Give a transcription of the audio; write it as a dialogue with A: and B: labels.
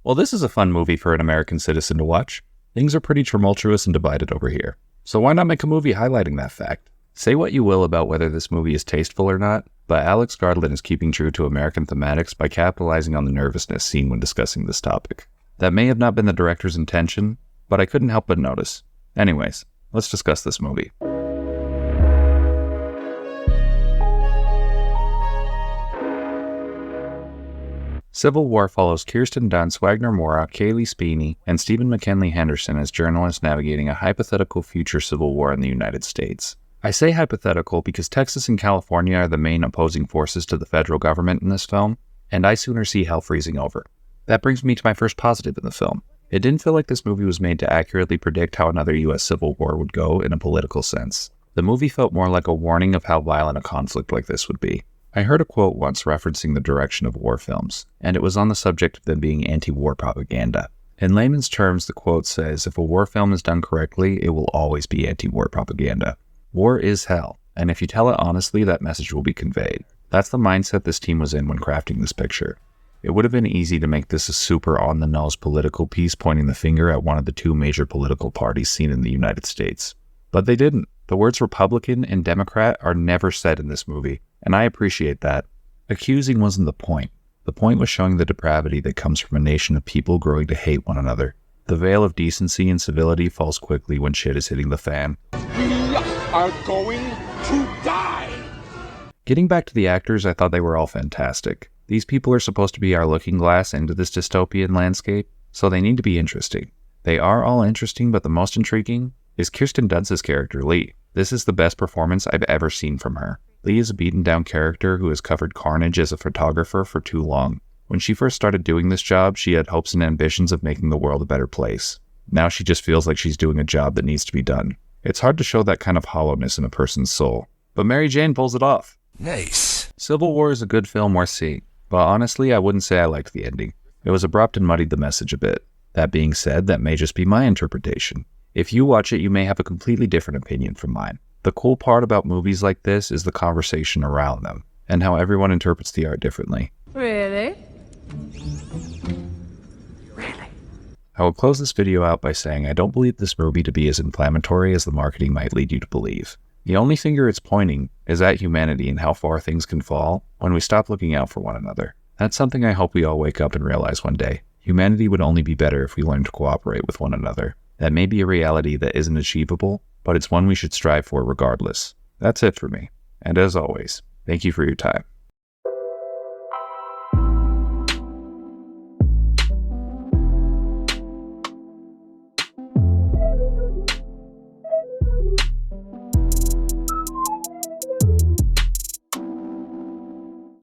A: Well, this is a fun movie for an American citizen to watch. Things are pretty tumultuous and divided over here. So why not make a movie highlighting that fact? Say what you will about whether this movie is tasteful or not, but Alex Garland is keeping true to American thematics by capitalizing on the nervousness seen when discussing this topic. That may have not been the director's intention, but I couldn't help but notice. Anyways, let's discuss this movie. Civil War follows Kirsten Dunst, Wagner Moura, Kaylee Speeney, and Stephen McKinley Henderson as journalists navigating a hypothetical future civil war in the United States. I say hypothetical because Texas and California are the main opposing forces to the federal government in this film, and I sooner see hell freezing over. That brings me to my first positive in the film. It didn't feel like this movie was made to accurately predict how another U.S. civil war would go in a political sense. The movie felt more like a warning of how violent a conflict like this would be. I heard a quote once referencing the direction of war films, and it was on the subject of them being anti-war propaganda. In layman's terms, the quote says, if a war film is done correctly, it will always be anti-war propaganda. War is hell, and if you tell it honestly, that message will be conveyed. That's the mindset this team was in when crafting this picture. It would have been easy to make this a super on-the-nose political piece pointing the finger at one of the two major political parties seen in the United States. But they didn't. The words Republican and Democrat are never said in this movie, and I appreciate that. Accusing wasn't the point. The point was showing the depravity that comes from a nation of people growing to hate one another. The veil of decency and civility falls quickly when shit is hitting the fan.
B: We are going to die!
A: Getting back to the actors, I thought they were all fantastic. These people are supposed to be our looking glass into this dystopian landscape, so they need to be interesting. They are all interesting, but the most intriguing is Kirsten Dunst's character, Lee. This is the best performance I've ever seen from her. Lee is a beaten-down character who has covered carnage as a photographer for too long. When she first started doing this job, she had hopes and ambitions of making the world a better place. Now she just feels like she's doing a job that needs to be done. It's hard to show that kind of hollowness in a person's soul, but Mary Jane pulls it off.
C: Nice.
A: Civil War is a good film worth seeing, but honestly, I wouldn't say I liked the ending. It was abrupt and muddied the message a bit. That being said, that may just be my interpretation. If you watch it, you may have a completely different opinion from mine. The cool part about movies like this is the conversation around them, and how everyone interprets the art differently.
D: Really?
A: I will close this video out by saying I don't believe this movie to be as inflammatory as the marketing might lead you to believe. The only finger it's pointing is at humanity and how far things can fall when we stop looking out for one another. That's something I hope we all wake up and realize one day. Humanity would only be better if we learned to cooperate with one another. That may be a reality that isn't achievable, but it's one we should strive for regardless. That's it for me. And as always, thank you for your time.